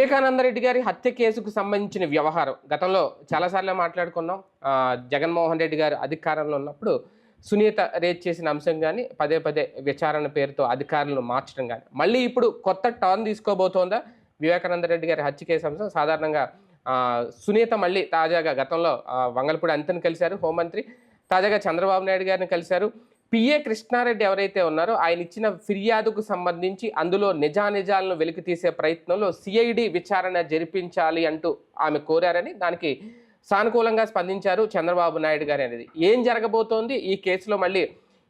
వివేకానందరెడ్డి గారి హత్య కేసుకు సంబంధించిన వ్యవహారం గతంలో చాలాసార్లు మాట్లాడుకున్నాం. జగన్మోహన్ రెడ్డి గారు అధికారంలో ఉన్నప్పుడు సునీత రేజ్ చేసిన అంశం కానీ, పదే పదే విచారణ పేరుతో అధికారులను మార్చడం కానీ, మళ్ళీ ఇప్పుడు కొత్త టర్న్ తీసుకోబోతోందా వివేకానందరెడ్డి గారి హత్య కేసు అంశం? సాధారణంగా సునీత మళ్ళీ తాజాగా గతంలో వంగలపూడి అనితను కలిశారు హోంమంత్రి, తాజాగా చంద్రబాబు నాయుడు గారిని కలిశారు. పిఏ కృష్ణారెడ్డి ఎవరైతే ఉన్నారో ఆయన ఇచ్చిన ఫిర్యాదుకు సంబంధించి అందులో నిజానిజాలను వెలికి తీసే ప్రయత్నంలో సిఐడి విచారణ జరిపించాలి అంటూ ఆమె కోరారని, దానికి సానుకూలంగా స్పందించారు చంద్రబాబు నాయుడు గారు. అనేది ఏం జరగబోతోంది, ఈ కేసులో మళ్ళీ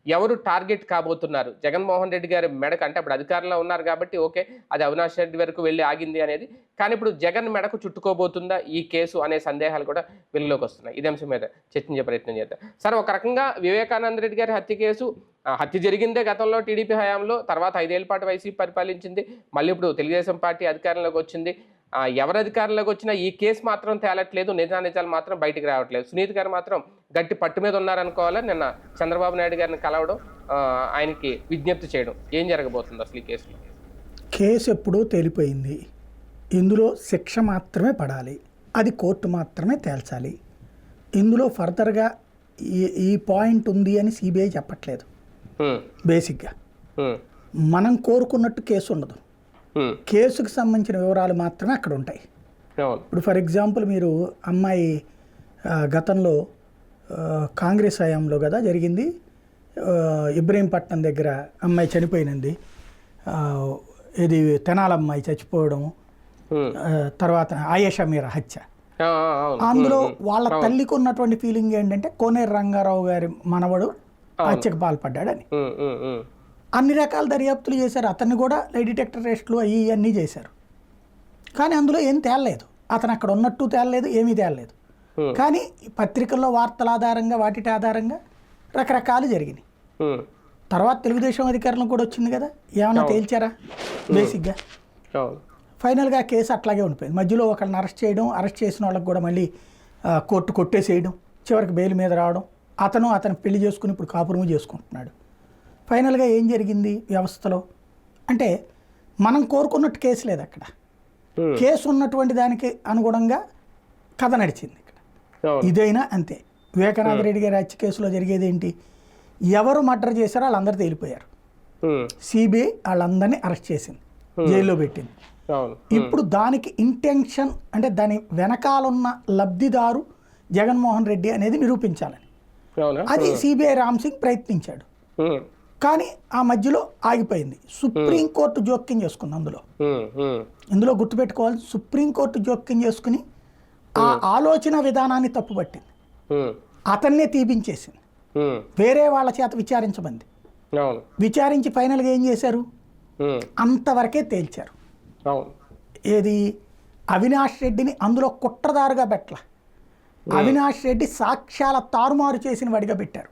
ఎవరు టార్గెట్ కాబోతున్నారు? జగన్మోహన్ రెడ్డి గారి మెడకు, అంటే అప్పుడు అధికారంలో ఉన్నారు కాబట్టి ఓకే, అది అవినాష్ రెడ్డి వరకు వెళ్ళి ఆగింది అనేది, కానీ ఇప్పుడు జగన్ మెడకు చుట్టుకోబోతుందా ఈ కేసు అనే సందేహాలు కూడా వెలుగులోకి వస్తున్నాయి. ఇదే అంశం మీద చర్చించే ప్రయత్నం చేద్దాం. సరే, ఒక రకంగా వివేకానంద రెడ్డి గారి హత్య కేసు, హత్య జరిగిందే గతంలో టీడీపీ హయాంలో, తర్వాత 5 ఏళ్ల పాటు వైసీపీ పరిపాలించింది, మళ్ళీ ఇప్పుడు తెలుగుదేశం పార్టీ అధికారంలోకి వచ్చింది. ఎవరు అధికారంలోకి వచ్చినా ఈ కేసు మాత్రం తేలట్లేదు, నిజాలు మాత్రం బయటికి రావట్లేదు. సునీత్ గారు మాత్రం గట్టి పట్టు మీద ఉన్నారనుకోవాలా. నిన్న చంద్రబాబు నాయుడు గారిని కలవడం, ఆయనకి విజ్ఞప్తి చేయడం, ఏం జరగబోతుంది అసలు ఈ కేసులో? కేసు ఎప్పుడూ తేలిపోయింది. ఇందులో శిక్ష మాత్రమే పడాలి, అది కోర్టు మాత్రమే తేల్చాలి. ఇందులో ఫర్దర్గా ఈ పాయింట్ ఉంది అని సిబిఐ చెప్పట్లేదు. బేసిక్గా మనం కోరుకున్నట్టు కేసు ఉండదు, కేసుకు సంబంధించిన వివరాలు మాత్రమే అక్కడ ఉంటాయి. ఇప్పుడు ఫర్ ఎగ్జాంపుల్, మీరు అమ్మాయి గతంలో కాంగ్రెస్ హయాంలో కదా జరిగింది, ఇబ్రహీంపట్నం దగ్గర అమ్మాయి చనిపోయినది, ఇది తెనాలమ్మాయి చచ్చిపోవడం, తర్వాత ఆయేషా మీరా హత్య. అందులో వాళ్ళ తల్లికి ఉన్నటువంటి ఫీలింగ్ ఏంటంటే కోనేరు రంగారావు గారి మనవడు హత్యకు పాల్పడ్డాడని. అన్ని రకాల దర్యాప్తులు చేశారు, అతన్ని కూడా లై డిటెక్టర్ టెస్టులు అన్నీ చేశారు, కానీ అందులో ఏం తేలలేదు. అతను అక్కడ ఉన్నట్టు తేలలేదు, ఏమీ తేలలేదు. కానీ పత్రికల్లో వార్తల ఆధారంగా, వాటి ఆధారంగా రకరకాలు జరిగినాయి. తర్వాత తెలుగుదేశం అధికారులకు కూడా వచ్చింది కదా, ఏమన్నా తేల్చారా? బేసిక్గా ఫైనల్గా కేసు అట్లాగే ఉండిపోయింది. మధ్యలో ఒకళ్ళని అరెస్ట్ చేయడం, అరెస్ట్ చేసిన వాళ్ళకి కూడా మళ్ళీ కోర్టు కొట్టేసేయడం, చివరికి బెయిల్ మీద రావడం, అతను పెళ్లి చేసుకుని ఇప్పుడు కాపురము చేసుకుంటున్నాడు. ఫైనల్గా ఏం జరిగింది వ్యవస్థలో అంటే, మనం కోరుకున్నట్టు కేసు లేదు అక్కడ. కేసు ఉన్నటువంటి దానికి అనుగుణంగా కథ నడిచింది ఇక్కడ. ఇదైనా అంతే. వివేకానంద రెడ్డి గారి హత్య కేసులో జరిగేది ఏంటి? ఎవరు మర్డర్ చేశారో వాళ్ళందరూ తేలిపోయారు. సిబిఐ వాళ్ళందరినీ అరెస్ట్ చేసింది, జైల్లో పెట్టింది. ఇప్పుడు దానికి ఇంటెన్షన్ అంటే దాని వెనకాలన్న లబ్ధిదారు జగన్మోహన్ రెడ్డి అనేది నిరూపించాలని, అది సిబిఐ రామ్ సింగ్ ప్రయత్నించాడు. కానీ ఆ మధ్యలో ఆగిపోయింది. సుప్రీంకోర్టు జోక్యం చేసుకుంది ఇందులో గుర్తుపెట్టుకోవాలి. సుప్రీంకోర్టు జోక్యం చేసుకుని ఆ ఆలోచన విధానాన్ని తప్పుపట్టింది, అతన్నే తీపించేసింది, వేరే వాళ్ళ చేత విచారించమంది. విచారించి ఫైనల్గా ఏం చేశారు? అంతవరకే తేల్చారు. ఏది? అవినాష్ రెడ్డిని అందులో కుట్రదారుగా పెట్టల, అవినాష్ రెడ్డి సాక్ష్యాల తారుమారు చేసిన వాడిగా పెట్టారు.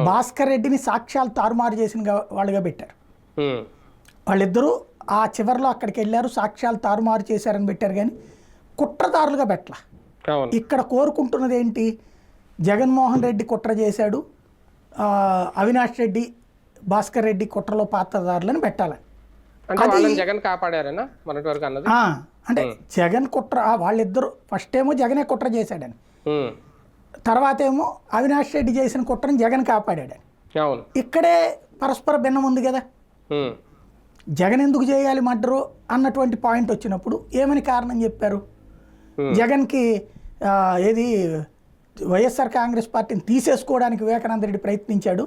భాస్కర్ రెడ్డిని సాక్ష్యాలు తారుమారు చేసిన వాళ్ళుగా పెట్టారు. వాళ్ళిద్దరూ ఆ చివరిలో అక్కడికి వెళ్ళారు, సాక్ష్యాలు తారుమారు చేశారని పెట్టారు, కానీ కుట్రదారులుగా పెట్టల. ఇక్కడ కోరుకుంటున్నది ఏంటి? జగన్మోహన్ రెడ్డి కుట్ర చేశాడు, అవినాష్ రెడ్డి, భాస్కర్ రెడ్డి కుట్రలో పాత్రదారులను పెట్టాలని. అంటే జగన్ కుట్ర, వాళ్ళిద్దరు ఫస్ట్ ఏమో జగనే కుట్ర చేశాడని, తర్వాత ఏమో అవినాష్ రెడ్డి చేసిన కుట్రని జగన్ కాపాడాడని. ఇక్కడే పరస్పర భిన్నం ఉంది కదా. జగన్ ఎందుకు చేయాలి మర్డరు అన్నటువంటి పాయింట్ వచ్చినప్పుడు ఏమని కారణం చెప్పారు? జగన్కి ఏది వైఎస్ఆర్ కాంగ్రెస్ పార్టీని తీసేసుకోవడానికి వివేకానంద రెడ్డి ప్రయత్నించాడు,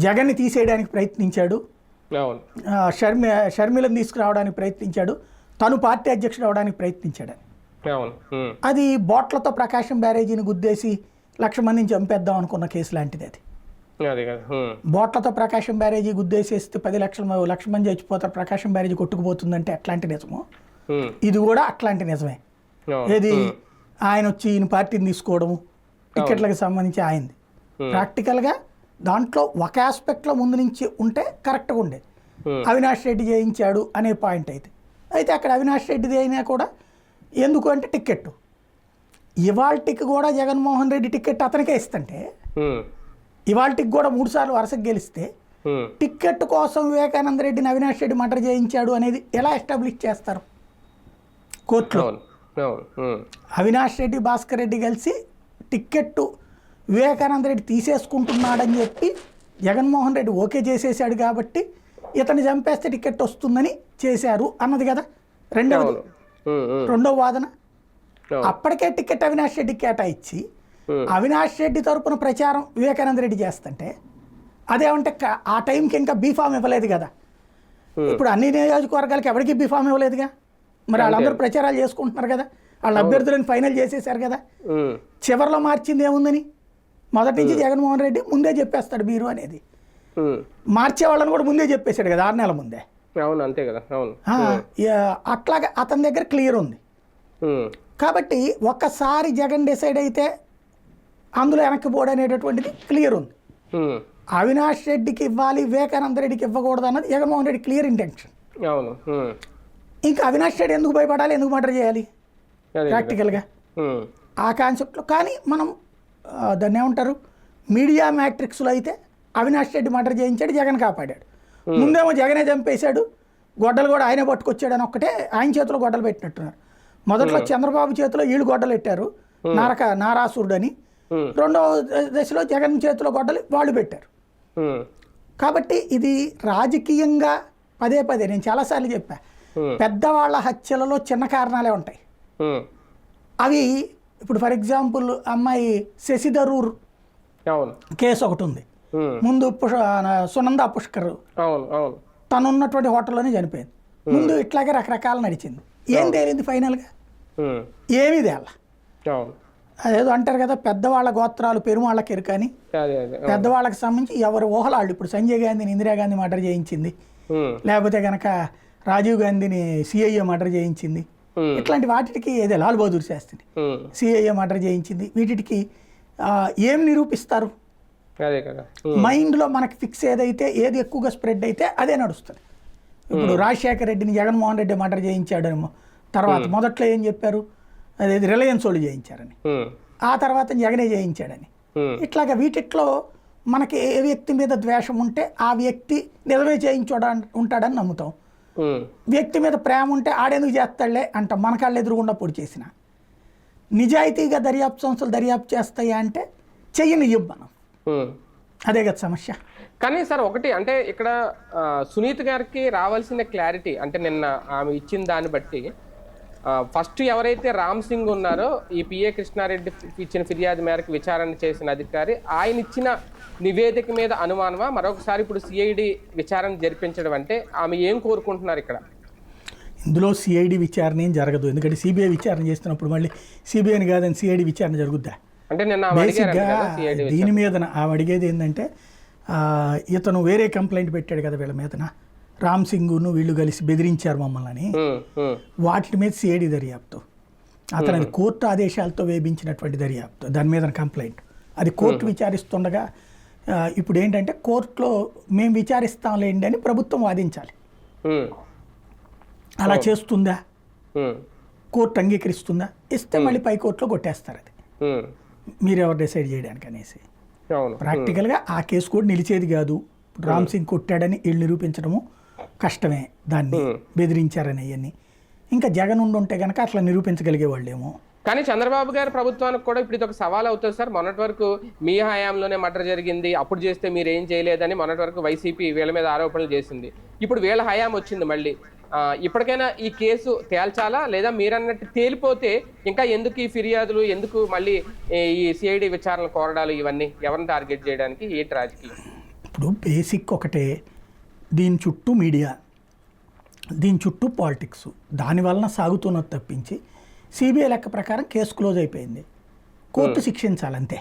జగన్ని తీసేయడానికి ప్రయత్నించాడు, షర్మిలను తీసుకురావడానికి ప్రయత్నించాడు, తను పార్టీ అధ్యక్షుడు అవడానికి ప్రయత్నించాడని. అది బోట్లతో ప్రకాశం బ్యారేజీని గుద్దేసి 1,00,000 మందిని చంపేద్దాం అనుకున్న కేసు లాంటిది అది. బోట్లతో ప్రకాశం బ్యారేజీ గుద్దేసేస్తే 10,00,000 మంది చచ్చిపోతారు, ప్రకాశం బ్యారేజీ కొట్టుకుపోతుందంటే ఎట్లాంటి నిజమో ఇది కూడా అట్లాంటి నిజమే. ఏది? ఆయన వచ్చి ఈయన పార్టీని తీసుకోవడము, టికెట్లకు సంబంధించి అయింది. ప్రాక్టికల్గా దాంట్లో ఒక ఆస్పెక్ట్లో ముందు నుంచి ఉంటే కరెక్ట్గా ఉండేది. అవినాష్ రెడ్డి చేయించాడు అనే పాయింట్ అయితే అక్కడ అవినాష్ రెడ్డిది అయినా కూడా ఎందుకు అంటే టికెట్, ఇవాల్టికి కూడా జగన్మోహన్ రెడ్డి టికెట్ అతనికే ఇస్తుంటే, ఇవాల్టికి కూడా 3 సార్లు వరుసకు గెలిస్తే టికెట్ కోసం వివేకానంద రెడ్డిని అవినాష్ రెడ్డి మర్డర్ చేయించాడు అనేది ఎలా ఎస్టాబ్లిష్ చేస్తారు? కోర్టులో. అవును అవును అవినాష్ రెడ్డి భాస్కర్ రెడ్డి కలిసి టిక్కెట్టు వివేకానంద రెడ్డి తీసేసుకుంటున్నాడని చెప్పి జగన్మోహన్ రెడ్డి ఓకే చేసేసాడు కాబట్టి ఇతన్ని చంపేస్తే టికెట్ వస్తుందని చేశారు అన్నది కదా అవును రెండో వాదన. అవును. అప్పటికే టికెట్ అవినాష్ రెడ్డి కేటాయించి అవినాష్ రెడ్డి తరపున ప్రచారం వివేకానంద రెడ్డి చేస్తుంటే అదేమంటే ఆ టైంకి ఇంకా బీఫామ్ ఇవ్వలేదు కదా. ఇప్పుడు అన్ని నియోజకవర్గాలకి ఎవరికి బీఫామ్ ఇవ్వలేదుగా. మరి వాళ్ళందరూ ప్రచారాలు చేసుకుంటున్నారు కదా, వాళ్ళ అభ్యర్థులను ఫైనల్ చేసేసారు కదా. చివరిలో మార్చింది ఏముందని మొదటి నుంచి జగన్మోహన్ రెడ్డి ముందే చెప్పేస్తాడు మీరు అనేది. మార్చే వాళ్ళని కూడా ముందే చెప్పేశాడు కదా 6 నెలల ముందే. అవును అంతే కదా. అవును అట్లాగా అతని దగ్గర క్లియర్ ఉంది కాబట్టి ఒక్కసారి జగన్ డిసైడ్ అయితే అందులో వెనక్కి పోవడం అనేటటువంటిది క్లియర్ ఉంది. అవినాష్ రెడ్డికి ఇవ్వాలి వివేకానంద రెడ్డికి ఇవ్వకూడదు అన్నది జగన్మోహన్ రెడ్డి క్లియర్ ఇంటెన్షన్. అవును ఇంకా అవినాష్ రెడ్డి ఎందుకు భయపడాలి, ఎందుకు మర్డర్ చేయాలి ప్రాక్టికల్గా ఆ కాన్సెప్ట్లో. కానీ మనం దాన్ని ఏమంటారు మీడియా మ్యాట్రిక్స్లో అయితే అవినాష్ రెడ్డి మర్డర్ చేయించాడు, జగన్ కాపాడాడు. ముందేమో జగనే చంపేశాడు, గొడ్డలు కూడా ఆయనే పట్టుకొచ్చాడు అని ఒక్కటే ఆయన చేతిలో గొడ్డలు పెట్టినట్టున్నారు. మొదట్లో చంద్రబాబు చేతిలో వీళ్ళు గొడ్డలు పెట్టారు నారాసురుడు అని, రెండవ దశలో జగన్ చేతిలో గొడ్డలు వాళ్ళు పెట్టారు. కాబట్టి ఇది రాజకీయంగా పదే పదే నేను చాలాసార్లు చెప్పా, పెద్దవాళ్ళ హత్యలలో చిన్న కారణాలే ఉంటాయి. అవి ఇప్పుడు ఫర్ ఎగ్జాంపుల్ అమ్మాయి శశిధరూర్ కేసు ఒకటి ఉంది. ముందు సునంద పుష్కర్ తను ఉన్నటువంటి హోటల్లోనే చనిపోయింది. ముందు ఇట్లాగే రకరకాలు నడిచింది. ఏం తేలింది ఫైనల్గా? ఏమీ తేల. అదేదో అంటారు కదా పెద్దవాళ్ళ గోత్రాలు పెరుమాళ్ళకి ఎరుకని. పెద్దవాళ్ళకి సంబంధించి ఎవరు ఊహలాళ్ళు. ఇప్పుడు సంజయ్ గాంధీని ఇందిరాగాంధీ మర్డర్ చేయించింది, లేకపోతే కనుక రాజీవ్ గాంధీని సిఐఏ మర్డర్ చేయించింది. ఇట్లాంటి వాటికి ఏదో లాల్ బహదూర్ శాస్త్రిని సిఐఏ మర్డర్ చేయించింది. వీటికి ఏం నిరూపిస్తారు? మైండ్లో మనకి ఫిక్స్ ఏదైతే ఏది ఎక్కువగా స్ప్రెడ్ అయితే అదే నడుస్తుంది. ఇప్పుడు రాజశేఖర రెడ్డిని జగన్మోహన్ రెడ్డి మర్డర్ చేయించాడేమో, తర్వాత మొదట్లో ఏం చెప్పారు, అదేది రిలయన్స్ వాళ్ళు చేయించారని, ఆ తర్వాత జగనే చేయించాడని. ఇట్లాగా వీటిట్లో మనకి ఏ వ్యక్తి మీద ద్వేషం ఉంటే ఆ వ్యక్తి నిజమే ఉంటాడని నమ్ముతాం. వ్యక్తి మీద ప్రేమ ఉంటే ఆడేందుకు చేస్తాడులే అంటాం. మన కాళ్ళు ఎదురుగుండా పొడి చేసిన. నిజాయితీగా దర్యాప్తు సంస్థలు దర్యాప్తు చేస్తాయా అంటే చెయ్యనివ్వం మనం. అదే కదా సమస్య. కానీ సార్ ఒకటి అంటే ఇక్కడ సునీత గారికి రావాల్సిన క్లారిటీ అంటే నిన్న ఆమె ఇచ్చిన దాన్ని బట్టి ఫస్ట్ ఎవరైతే రామ్ సింగ్ ఉన్నారో ఈ పిఏ కృష్ణారెడ్డి ఇచ్చిన ఫిర్యాదు మేరకు విచారణ చేసిన అధికారి, ఆయన ఇచ్చిన నివేదిక మీద అనుమానమా మరొకసారి ఇప్పుడు సిఐడి విచారణ జరిపించడం అంటే ఆమె ఏం కోరుకుంటున్నారు ఇక్కడ? ఇందులో సిఐడి విచారణ ఏం జరగదు. ఎందుకంటే సిబిఐ విచారణ చేస్తున్నప్పుడు మళ్ళీ సిబిఐని కాదని సిఐడి విచారణ జరుగుద్దా? అంటే నిన్న బేసిక్గా దీని మీద ఆమె అడిగేది ఏంటంటే ఇతను వేరే కంప్లైంట్ పెట్టాడు కదా వీళ్ళ మీదన, రామ్ సింగ్ను వీళ్ళు కలిసి బెదిరించారు మమ్మల్ని అని. వాటి మీద సిఐడి దర్యాప్తు, అతను అది కోర్టు ఆదేశాలతో వేయించినటువంటి దర్యాప్తు, దాని మీద కంప్లైంట్ అది కోర్టు విచారిస్తుండగా ఇప్పుడు ఏంటంటే కోర్టులో మేము విచారిస్తాంలేండి అని ప్రభుత్వం వాదించాలి. అలా చేస్తుందా, కోర్టు అంగీకరిస్తుందా? ఇస్తే మళ్ళీ పై కోర్టులో కొట్టేస్తారు. అది మీరు ఎవరు డిసైడ్ చేయడానికి అనేసి ప్రాక్టికల్గా ఆ కేసు కూడా నిలిచేది కాదు. రామ్ సింగ్ కొట్టాడని వీళ్ళు నిరూపించడము కష్టమే, దాన్ని బెదిరించారని అవన్నీ. ఇంకా జగన్ ఉంటే కనుక అట్లా నిరూపించగలిగేవాళ్ళేమో. కానీ చంద్రబాబు గారి ప్రభుత్వానికి కూడా ఇప్పుడు ఇది ఒక సవాల్ అవుతుంది సార్. మొన్నటి వరకు మీ హయాంలోనే మర్డర్ జరిగింది, అప్పుడు చేస్తే మీరు ఏం చేయలేదని మొన్నటి వరకు వైసీపీ వీళ్ళ మీద ఆరోపణలు చేసింది. ఇప్పుడు వీళ్ళ హయాం వచ్చింది మళ్ళీ. ఇప్పటికైనా ఈ కేసు తేల్చాలా, లేదా మీరన్నట్టు తేలిపోతే ఇంకా ఎందుకు ఈ ఫిర్యాదులు, ఎందుకు మళ్ళీ ఈ సిఐడి విచారణలు కోరడాలు, ఇవన్నీ ఎవరిని టార్గెట్ చేయడానికి? ఏంటి రాజకీయం? ఇప్పుడు బేసిక్ ఒకటే, దీని చుట్టూ మీడియా, దీని చుట్టూ పాలిటిక్స్, దానివలన సాగుతున్నది తప్పించి సిబిఐ లెక్క ప్రకారం కేసు క్లోజ్ అయిపోయింది. కోర్టు శిక్షించాలంతే.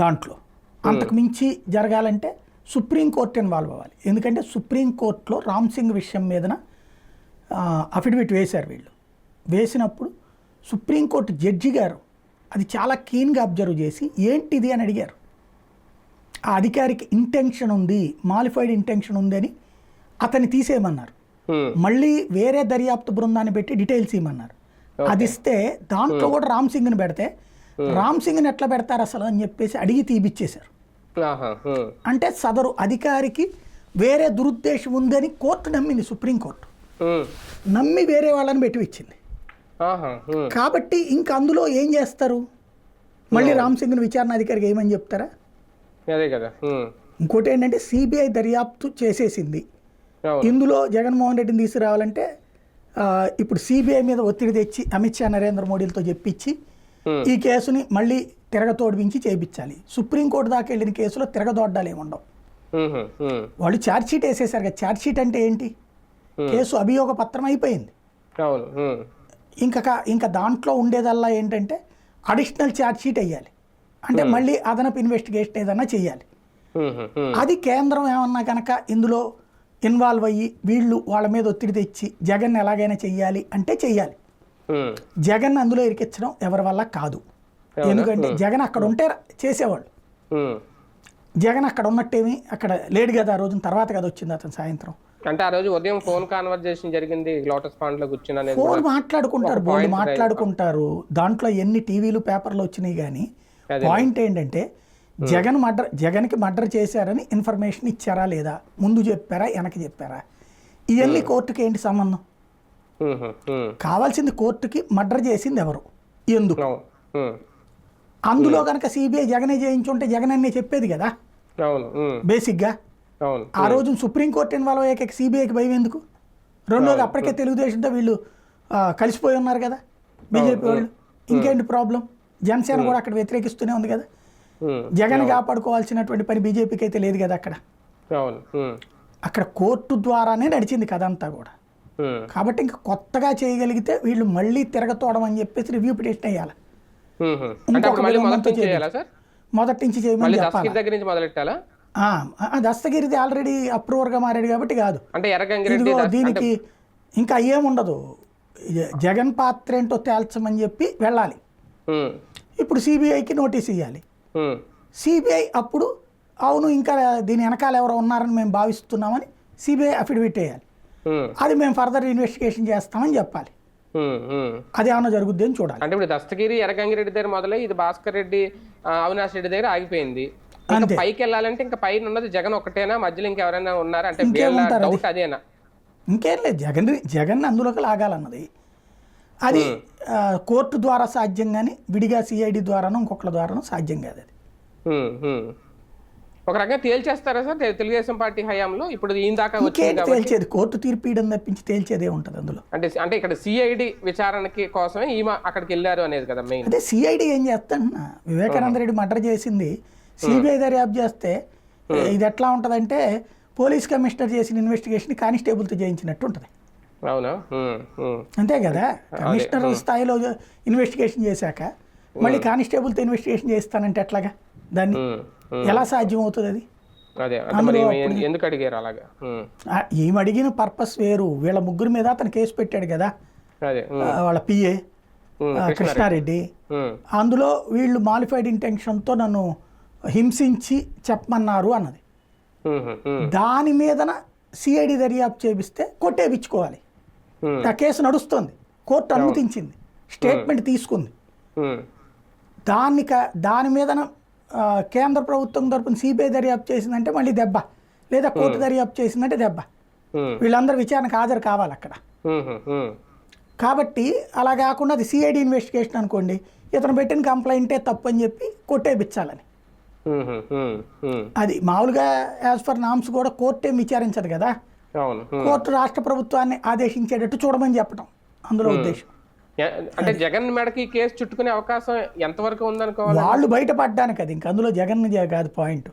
దాంట్లో అంతకు మించి జరగాలంటే సుప్రీంకోర్టు ఇన్వాల్వ్ అవ్వాలి. ఎందుకంటే సుప్రీంకోర్టులో రామ్ సింగ్ విషయం మీదన అఫిడవిట్ వేశారు వీళ్ళు. వేసినప్పుడు సుప్రీంకోర్టు జడ్జి గారు అది చాలా కీన్గా అబ్జర్వ్ చేసి ఏంటిది అని అడిగారు. ఆ అధికారికి ఇంటెన్షన్ ఉంది, మాలిఫైడ్ ఇంటెన్షన్ ఉంది అని అతన్ని తీసేయమన్నారు. మళ్ళీ వేరే దర్యాప్తు బృందాన్ని పెట్టి డీటెయిల్స్ ఇవ్వమన్నారు. అది ఇస్తే దాంట్లో కూడా రామ్ సింగ్ని పెడితే రామ్ సింగ్ని ఎట్లా పెడతారు అసలు అని చెప్పేసి అడిగి తీపిచ్చేశారు. అంటే సదరు అధికారికి వేరే దురుద్దేశం ఉందని కోర్టు నమ్మింది సుప్రీంకోర్టు. ఉమ్, నమ్మి వేరే వాళ్ళని పెట్టి ఇచ్చింది. ఆహా, కాబట్టి ఇంక అందులో ఏం చేస్తారు? మళ్ళీ రామ్ సింగ్ని విచారణ అధికారికి ఏమని చెప్తారా? అదే కదా. ఇంకోటి ఏంటంటే సిబిఐ దర్యాప్తు చేసేసింది. అవును. ఇందులో జగన్మోహన్ రెడ్డిని తీసుకురావాలంటే ఇప్పుడు సిబిఐ మీద ఒత్తిడి తెచ్చి అమిత్ షా నరేంద్ర మోడీలతో చెప్పించి ఈ కేసుని మళ్ళీ తిరగతోడిపించి చేయించాలి. సుప్రీంకోర్టు దాకా వెళ్ళిన కేసులో తిరగదోడ్డాలు ఏముండవు. వాళ్ళు ఛార్జ్షీట్ వేసేసారు కదా. ఛార్జ్షీట్ అంటే ఏంటి? కేసు అభియోగ పత్రం అయిపోయింది. అవును. ఇంకా దాంట్లో ఉండేదల్లా ఏంటంటే అడిషనల్ ఛార్జ్షీట్ వేయాలి, అంటే మళ్ళీ అదనపు ఇన్వెస్టిగేషన్ ఏదన్నా చేయాలి. అది కేంద్రం ఏమన్నా కనుక ఇందులో ఇన్వాల్వ్ అయ్యి వీళ్ళు వాళ్ళ మీద ఒత్తిడి తెచ్చి జగన్ ఎలాగైనా చెయ్యాలి అంటే చెయ్యాలి. జగన్ అందులో ఇరికించడం ఎవరి వల్ల కాదు. ఎందుకంటే జగన్ అక్కడ ఉంటే చేసేవాళ్ళు. జగన్ అక్కడ ఉన్నట్టేమి అక్కడ లేడు కదా. ఆ రోజున తర్వాత కదా వచ్చింది అతను సాయంత్రం. అంటే ఆ రోజు ఉదయం ఫోన్ కాన్వర్జేషన్ జరిగింది, లోటస్ పాండ్ లో కూర్చున్నా. ఫోన్ మాట్లాడుకుంటారు, బోర్డు మాట్లాడుకుంటారు. దాంట్లో ఎన్ని టీవీలు పేపర్లు వచ్చినాయి. కానీ పాయింట్ ఏంటంటే జగన్కి మర్డర్ చేశారని ఇన్ఫర్మేషన్ ఇచ్చారా లేదా, ముందు చెప్పారా వెనక్కి చెప్పారా, ఇవన్నీ కోర్టుకి ఏంటి సంబంధం? కావాల్సింది కోర్టుకి మర్డర్ చేసింది ఎవరు, ఎందుకు. అందులో కనుక సిబిఐ జగనే చేయించుంటే జగన్ అన్నీ చెప్పేది కదా బేసిక్గా. ఆ రోజు సుప్రీంకోర్టు ఇన్వాల్వ్ అయ్యాక సిబిఐకి భయం ఎందుకు? రెండోది అప్పటికే తెలుగుదేశంతో వీళ్ళు కలిసిపోయి ఉన్నారు కదా బీజేపీ వాళ్ళు. ఇంకేంటి ప్రాబ్లం? జనసేన కూడా అక్కడ వ్యతిరేకిస్తూనే ఉంది కదా. జగన్ కాపాడుకోవాల్సినటువంటి పని బీజేపీకి అయితే లేదు కదా అక్కడ. అక్కడ కోర్టు ద్వారానే నడిచింది కథ అంతా కూడా. కాబట్టి ఇంకా కొత్తగా చేయగలిగితే వీళ్ళు మళ్ళీ తిరగతోడం అని చెప్పేసి రివ్యూ పిటిషన్ వేయాలి. మొదటి నుంచి చేయమని చెప్పాలి. దస్తగిరిది ఆల్రెడీ అప్రూవర్గా మారాడు కాబట్టి కాదు. ఇదిగో దీనికి ఇంకా ఏముండదు, జగన్ పాత్ర ఏంటో తేల్చమని చెప్పి వెళ్ళాలి. ఇప్పుడు సిబిఐకి నోటీస్ ఇవ్వాలి. సిబిఐ అప్పుడు అవును ఇంకా దీని వెనకాల ఎవరో ఉన్నారని మేము భావిస్తున్నామని సిబిఐ అఫిడవిట్ వేయాలి. అది మేము ఫర్దర్ ఇన్వెస్టిగేషన్ చేస్తామని చెప్పాలి. అది ఏమన్నా జరుగుద్ది అని చూడాలి. అంటే ఇప్పుడు దస్తగిరి ఎర్రగంగిరెడ్డి దగ్గర మొదలై ఇది భాస్కర్ రెడ్డి అవినాష్ రెడ్డి దగ్గర ఆగిపోయింది. పైకి వెళ్ళాలంటే ఇంకా పైన ఉన్నది జగన్ ఒకటేనా, మధ్యలో ఇంకెవరైనా ఉన్నారా అంటే అదేనా? ఇంకేం లేదు, జగన్ అందులోకి లాగాలన్నది. అది కోర్టు ద్వారా సాధ్యం కానీ విడిగా సిఐడి ద్వారానో ఇంకొకరి ద్వారానో సాధ్యం కాదు. అది ఒక రకంగా తేల్చేస్తారా సార్ తెలుగుదేశం పార్టీ హయాంలో? ఇప్పుడు ఈయన దాకా తేల్చేది కోర్టు తీర్పు ఇవ్వడం తప్పించి తేల్చేదే ఉంటుంది అందులో. అంటే ఇక్కడ సిఐడి విచారణకి కోసమే ఈమె అక్కడికి వెళ్ళారు అనేది కదా మెయిన్. అదే సిఐడి ఏం చేస్తాను, వివేకానంద రెడ్డి మర్డర్ చేసింది సిబిఐ దర్యాప్తు చేస్తే ఇది ఎట్లా ఉంటుందంటే పోలీస్ కమిషనర్ చేసిన ఇన్వెస్టిగేషన్ కానిస్టేబుల్తో చేయించినట్టు ఉంటుంది. అవునా? అంతే కదా. కమిషనర్ స్థాయిలో ఇన్వెస్టిగేషన్ చేశాక మళ్ళీ కానిస్టేబుల్తో ఇన్వెస్టిగేషన్ చేస్తానంటే ఎట్లాగా? దాన్ని ఎలా సాధ్యం అవుతుంది? అది ఎందుకు అడిగారు అలాగా? ఈమె అడిగిన పర్పస్ వేరు. వీళ్ళ ముగ్గురు మీద అతను కేసు పెట్టాడు కదా, వాళ్ళ పిఏ కృష్ణారెడ్డి. అందులో వీళ్ళు మాలిఫైడ్ ఇంటెన్షన్తో నన్ను హింసించి చెప్పమన్నారు అన్నది. దాని మీదన సిఐడి దర్యాప్తు చేపిస్తే కొట్టేపించుకోవాలి. ఆ కేసు నడుస్తుంది, కోర్టు అనుమతించింది, స్టేట్మెంట్ తీసుకుంది. దాని మీదన కేంద్ర ప్రభుత్వం తరపున సిబిఐ దర్యాప్తు చేసిందంటే మళ్ళీ దెబ్బ, లేదా కోర్టు దర్యాప్తు చేసిందంటే దెబ్బ. వీళ్ళందరూ విచారణకు హాజరు కావాలి అక్కడ. కాబట్టి అలా కాకుండా అది సిఐడి ఇన్వెస్టిగేషన్ అనుకోండి, ఇతను పెట్టిన కంప్లైంటే తప్పు అని చెప్పి కొట్టేపించాలని. అది మామూలుగా యాజ్ పర్ నామ్స్ కూడా కోర్టు ఏం విచారించదు కదా. కోర్టు రాష్ట్ర ప్రభుత్వాన్ని ఆదేశించేటట్టు చూడమని చెప్పడం అందులో ఉద్దేశం. అంటే జగన్ మేడకి కేసు చుట్టుకునే అవకాశం ఎంతవరకు ఉందనుకోవాలి? వాళ్ళు బయటపడడానికి, అది ఇంకా అందులో జగన్ కాదు పాయింట్.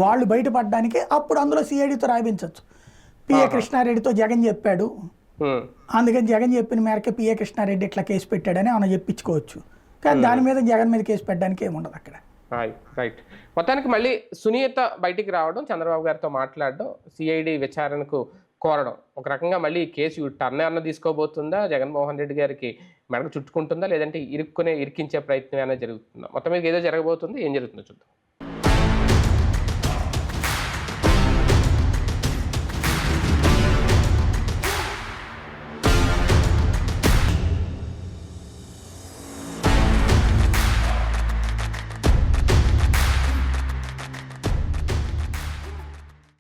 వాళ్ళు బయటపడడానికి అప్పుడు అందులో సిఐడితో రాయించవచ్చు. పిఏ కృష్ణారెడ్డితో జగన్ చెప్పాడు, అందుకని జగన్ చెప్పిన మేరకే పిఏ కృష్ణారెడ్డి ఇట్లా కేసు పెట్టాడని ఆయన చెప్పించుకోవచ్చు. కానీ దాని మీద జగన్ మీద కేసు పెట్టడానికి ఏముండదు అక్కడ. రైట్. మొత్తానికి మళ్ళీ సునీత బయటికి రావడం, చంద్రబాబు గారితో మాట్లాడడం, సిఐడి విచారణకు కోరడం, ఒక రకంగా మళ్ళీ ఈ కేసు టర్న్ అన్న తీసుకోబోతుందా, జగన్మోహన్ రెడ్డి గారికి మెడకు చుట్టుకుంటుందా, లేదంటే ఇరిక్కించే ప్రయత్నం ఏమైనా జరుగుతుందా? మొత్తం మీద ఏదో జరగబోతుంది, ఏం జరుగుతుందో చూద్దాం.